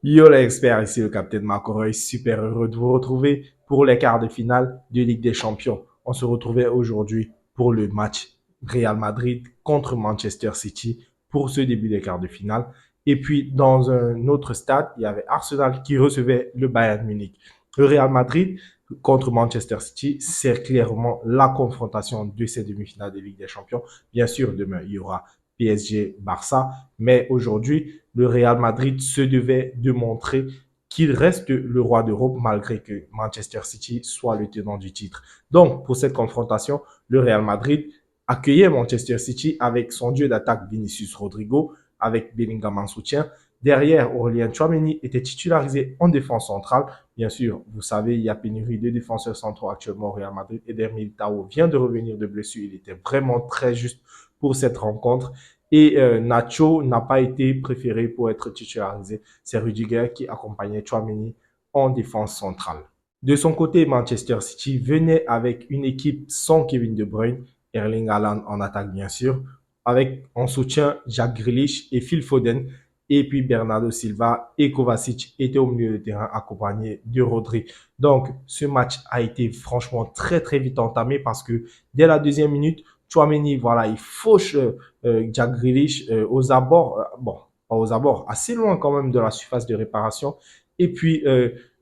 Yo les experts, ici le capitaine Marco, super heureux de vous retrouver pour les quarts de finale de Ligue des Champions. On se retrouvait aujourd'hui pour le match Real Madrid contre Manchester City pour ce début des quarts de finale. Et puis dans un autre stade, il y avait Arsenal qui recevait le Bayern Munich. Le Real Madrid contre Manchester City, c'est clairement la confrontation de ces demi-finales de Ligue des Champions. Bien sûr, demain, il y aura PSG-Barça, mais aujourd'hui, le Real Madrid se devait de montrer qu'il reste le roi d'Europe malgré que Manchester City soit le tenant du titre. Donc, pour cette confrontation, le Real Madrid accueillait Manchester City avec son dieu d'attaque Vinicius Rodrigo, avec Bellingham en soutien. Derrière, Aurélien Tchouameni était titularisé en défense centrale. Bien sûr, vous savez, il y a pénurie de défenseurs centraux actuellement au Real Madrid. Eder Militao vient de revenir de blessure. Il était vraiment très juste pour cette rencontre. Et Nacho n'a pas été préféré pour être titularisé. C'est Rudiger qui accompagnait Chouameni en défense centrale. De son côté, Manchester City venait avec une équipe sans Kevin De Bruyne, Erling Haaland en attaque bien sûr, avec en soutien Jack Grealish et Phil Foden, et puis Bernardo Silva et Kovacic étaient au milieu de terrain accompagnés de Rodri. Donc, ce match a été franchement très très vite entamé parce que dès la deuxième minute, Chouameni, voilà, il fauche Jack Grealish aux abords, bon, pas aux abords, assez loin quand même de la surface de réparation. Et puis,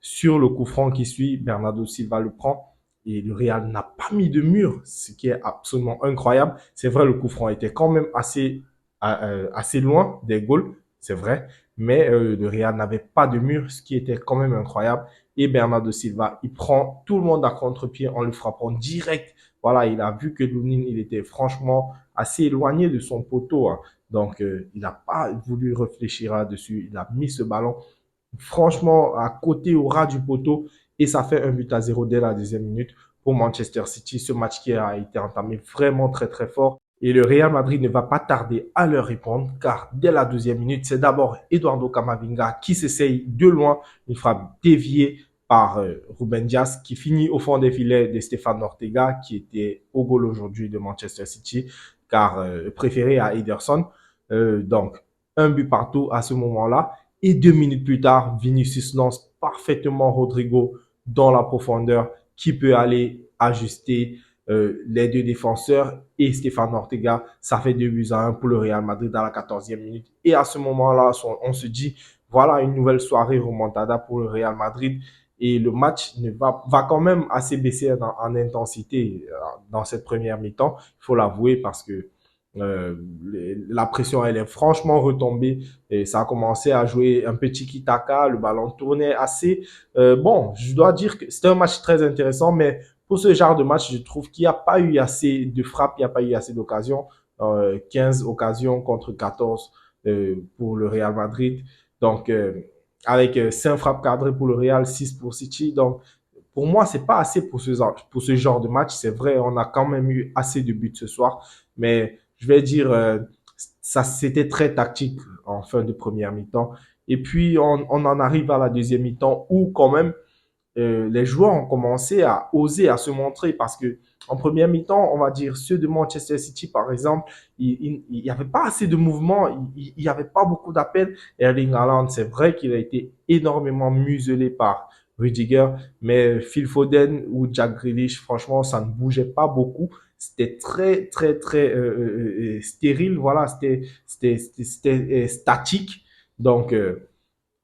sur le coup franc qui suit, Bernardo Silva le prend. Et le Real n'a pas mis de mur, ce qui est absolument incroyable. C'est vrai, le coup franc était quand même assez loin des goals, c'est vrai. Mais le Real n'avait pas de mur, ce qui était quand même incroyable. Et Bernardo Silva, il prend tout le monde à contre-pied en le frappant direct. Voilà, il a vu que Lounine, il était franchement assez éloigné de son poteau. Hein. Donc, il n'a pas voulu réfléchir là-dessus. Il a mis ce ballon franchement à côté au ras du poteau et ça fait 1 but à 0 dès la deuxième minute pour Manchester City. Ce match qui a été entamé vraiment très très fort. Et le Real Madrid ne va pas tarder à leur répondre car dès la deuxième minute, c'est d'abord Eduardo Camavinga qui s'essaye de loin, une frappe déviée par Ruben Dias qui finit au fond des filets de Stéphane Ortega qui était au goal aujourd'hui de Manchester City car préféré à Ederson. Donc, un but partout à ce moment-là. Et 2 minutes plus tard, Vinicius lance parfaitement Rodrigo dans la profondeur qui peut aller ajuster les deux défenseurs et Stéphane Ortega. Ça fait 2 buts à 1 pour le Real Madrid à la 14e minute. Et à ce moment-là, on se dit, voilà une nouvelle soirée remontada pour le Real Madrid. Et le match va quand même assez baisser en intensité dans cette première mi-temps. Il faut l'avouer parce que euh, la pression, elle est franchement retombée et ça a commencé à jouer un petit tiki-taka. Le ballon tournait assez. Bon, je dois dire que c'était un match très intéressant, mais pour ce genre de match, je trouve qu'il n'y a pas eu assez de frappes, il n'y a pas eu assez d'occasions. 15 occasions contre 14 pour le Real Madrid. Donc, avec 5 frappes cadrées pour le Real, 6 pour City. Donc, pour moi, c'est pas assez pour ce genre de match. C'est vrai, on a quand même eu assez de buts ce soir, mais je vais dire, ça c'était très tactique en fin de première mi-temps. Et puis, on en arrive à la deuxième mi-temps où quand même les joueurs ont commencé à oser, à se montrer parce que en première mi-temps, on va dire ceux de Manchester City, par exemple, il n'y avait pas assez de mouvement, il n'y avait pas beaucoup d'appels. Erling Haaland, c'est vrai qu'il a été énormément muselé par Rudiger, mais Phil Foden ou Jack Grealish, franchement, ça ne bougeait pas beaucoup. C'était très, très, très stérile, voilà, c'était statique. Donc,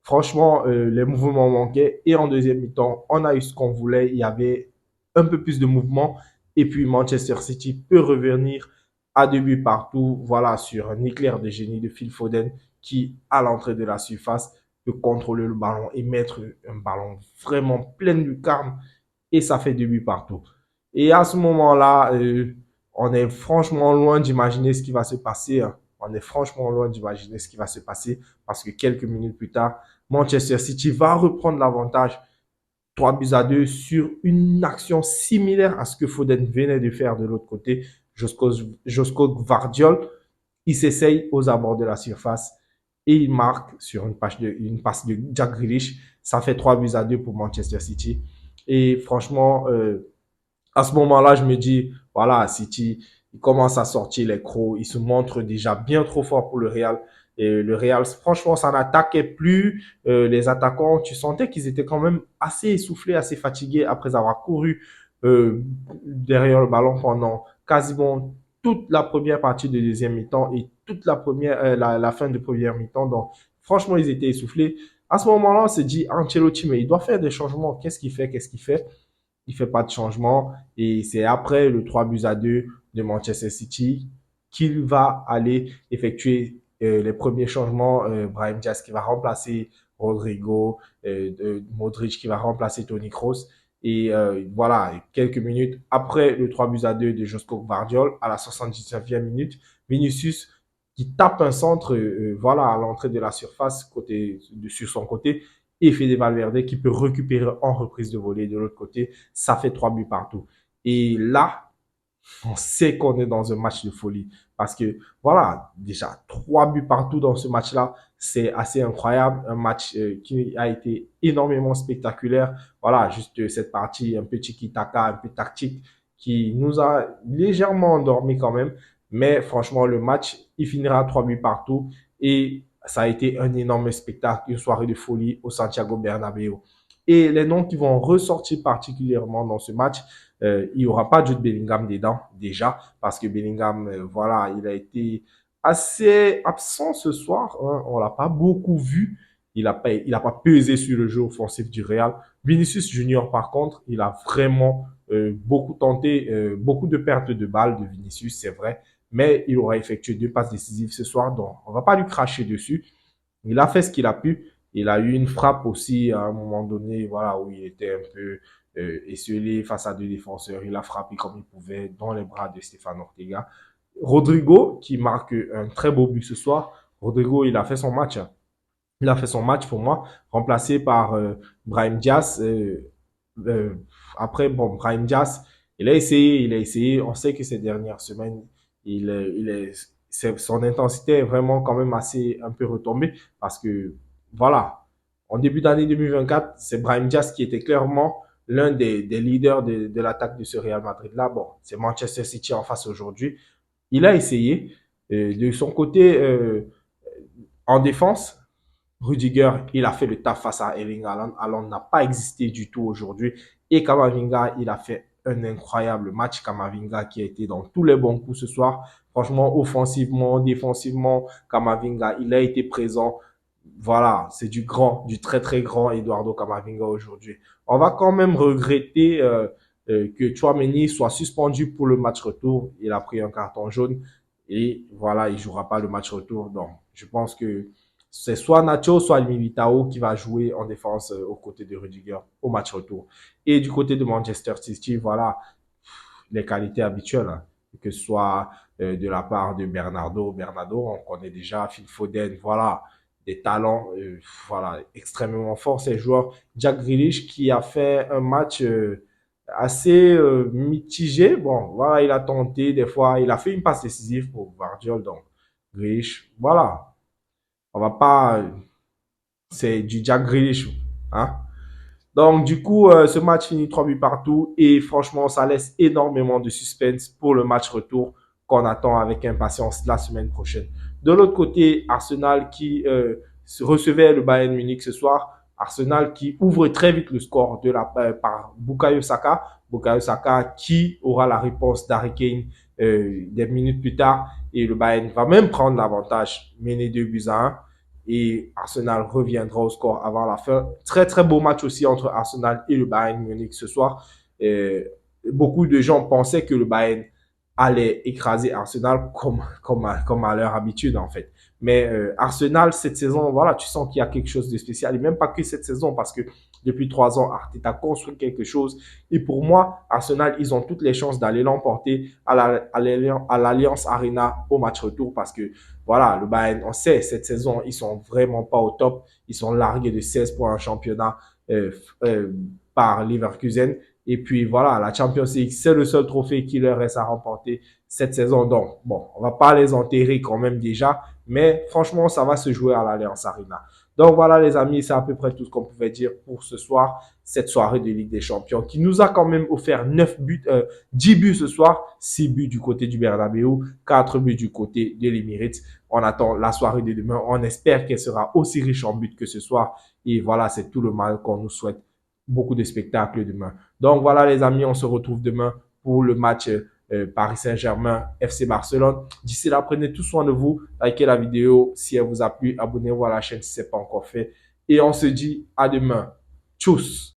franchement, les mouvements manquaient. Et en deuxième mi-temps, on a eu ce qu'on voulait. Il y avait un peu plus de mouvement. Et puis Manchester City peut revenir à 2 buts partout. Voilà, sur un éclair de génie de Phil Foden qui, à l'entrée de la surface, peut contrôler le ballon et mettre un ballon vraiment plein de lucarne. Et ça fait 2 buts partout. Et à ce moment-là, on est franchement loin d'imaginer ce qui va se passer. Hein. On est franchement loin d'imaginer ce qui va se passer parce que quelques minutes plus tard, Manchester City va reprendre l'avantage 3 buts à 2 sur une action similaire à ce que Foden venait de faire de l'autre côté. Josko Gvardiol, il s'essaye aux abords de la surface et il marque sur une passe de Jack Grealish. Ça fait 3 buts à 2 pour Manchester City. Et franchement, à ce moment-là, je me dis, voilà, City, il commence à sortir les crocs, il se montre déjà bien trop fort pour le Real. Et le Real, franchement, ça n'attaquait plus. Les attaquants, tu sentais qu'ils étaient quand même assez essoufflés, assez fatigués après avoir couru euh, derrière le ballon pendant quasiment toute la première partie de deuxième mi-temps et toute la fin de première mi-temps. Donc, franchement, ils étaient essoufflés. À ce moment-là, on s'est dit, Ancelotti, mais il doit faire des changements. Qu'est-ce qu'il fait? Qu'est-ce qu'il fait? Il fait pas de changement. Et c'est après le 3-2 de Manchester City qu'il va aller effectuer les premiers changements. Brahim Diaz qui va remplacer Rodrigo, Modric qui va remplacer Toni Kroos. Et voilà, quelques minutes après le 3-2 de Josko Gvardiol, à la 79e minute, Vinicius qui tape un centre voilà, à l'entrée de la surface sur son côté et Fede Valverde qui peut récupérer en reprise de volée de l'autre côté. Ça fait 3 buts partout. Et là, on sait qu'on est dans un match de folie. Parce que, voilà, déjà, 3 buts partout dans ce match-là, c'est assez incroyable. Un match qui a été énormément spectaculaire. Voilà, juste cette partie un peu tiki-taka, un peu tactique, qui nous a légèrement endormis quand même. Mais franchement, le match, il finira 3 buts partout. Et ça a été un énorme spectacle, une soirée de folie au Santiago Bernabéu. Et les noms qui vont ressortir particulièrement dans ce match, il n'y aura pas Jude Bellingham dedans, déjà, parce que Bellingham, voilà, il a été assez absent ce soir. Hein, on l'a pas beaucoup vu. Il a pas pesé sur le jeu offensif du Real. Vinicius Junior, par contre, il a vraiment beaucoup tenté, beaucoup de pertes de balles de Vinicius, c'est vrai, mais il aura effectué 2 passes décisives ce soir, donc on va pas lui cracher dessus. Il a fait ce qu'il a pu. Il a eu une frappe aussi à un moment donné, voilà, où il était un peu esselé face à 2 défenseurs. Il a frappé comme il pouvait dans les bras de Stéphane Ortega. Rodrigo, qui marque un très beau but ce soir. Rodrigo, il a fait son match. Il a fait son match pour moi, remplacé par Brahim Diaz. Euh, après, bon, Brahim Diaz, il a essayé, il a essayé. On sait que ces dernières semaines, il est, son intensité est vraiment quand même assez un peu retombée parce que, voilà, en début d'année 2024, c'est Brahim Diaz qui était clairement l'un des leaders de l'attaque de ce Real Madrid-là. Bon, c'est Manchester City en face aujourd'hui. Il a essayé. De son côté, en défense, Rudiger, il a fait le taf face à Erling Haaland. Haaland n'a pas existé du tout aujourd'hui. Et Kamavinga, il a fait un incroyable match. Kamavinga qui a été dans tous les bons coups ce soir. Franchement, offensivement, défensivement, Kamavinga, il a été présent. Voilà, c'est du grand, du très très grand Eduardo Camavinga aujourd'hui. On va quand même regretter que Chouameni soit suspendu pour le match retour. Il a pris un carton jaune et voilà, il jouera pas le match retour. Donc, je pense que c'est soit Nacho, soit Militao qui va jouer en défense aux côtés de Rudiger au match retour. Et du côté de Manchester City, voilà, les qualités habituelles, hein, que ce soit de la part de Bernardo, on connaît déjà, Phil Foden, voilà, des talents voilà, extrêmement forts, ces joueurs. Jack Grealish qui a fait un match assez mitigé. Bon, voilà, il a tenté des fois, il a fait une passe décisive pour Guardiola, donc Grealish, voilà, on va pas, c'est du Jack Grealish, hein. Donc, du coup, ce match finit 3 buts partout et franchement, ça laisse énormément de suspense pour le match retour qu'on attend avec impatience la semaine prochaine. De l'autre côté, Arsenal qui recevait le Bayern Munich ce soir. Arsenal qui ouvre très vite le score par Bukayo Saka. Bukayo Saka qui aura la réponse d'Harry Kane des minutes plus tard. Et le Bayern va même prendre l'avantage, mené 2 buts à 1 et Arsenal reviendra au score avant la fin. Très très beau match aussi entre Arsenal et le Bayern Munich ce soir. Euh, Beaucoup de gens pensaient que le Bayern allait écraser Arsenal comme à leur habitude en fait. Mais Arsenal cette saison, voilà, tu sens qu'il y a quelque chose de spécial et même pas que cette saison parce que depuis 3 ans, Arteta construit quelque chose. Et pour moi, Arsenal, ils ont toutes les chances d'aller l'emporter à l'Alliance Arena au match retour parce que voilà, le Bayern, on sait, cette saison, ils sont vraiment pas au top. Ils sont largués de 16 points en championnat euh, euh, par Leverkusen. Et puis voilà, la Champions League, c'est le seul trophée qui leur reste à remporter cette saison. Donc, bon, on va pas les enterrer quand même déjà, mais franchement, ça va se jouer à l'Alliance Arena. Donc voilà les amis, c'est à peu près tout ce qu'on pouvait dire pour ce soir, cette soirée de Ligue des Champions qui nous a quand même offert 10 buts ce soir, 6 buts du côté du Bernabeu, 4 buts du côté de l'Emirates. On attend la soirée de demain, on espère qu'elle sera aussi riche en buts que ce soir et voilà, c'est tout le mal qu'on nous souhaite. Beaucoup de spectacles demain. Donc voilà les amis, on se retrouve demain pour le match Paris Saint-Germain, FC Barcelone. D'ici là, prenez tout soin de vous. Likez la vidéo si elle vous a plu. Abonnez-vous à la chaîne si ce n'est pas encore fait. Et on se dit à demain. Tchuss!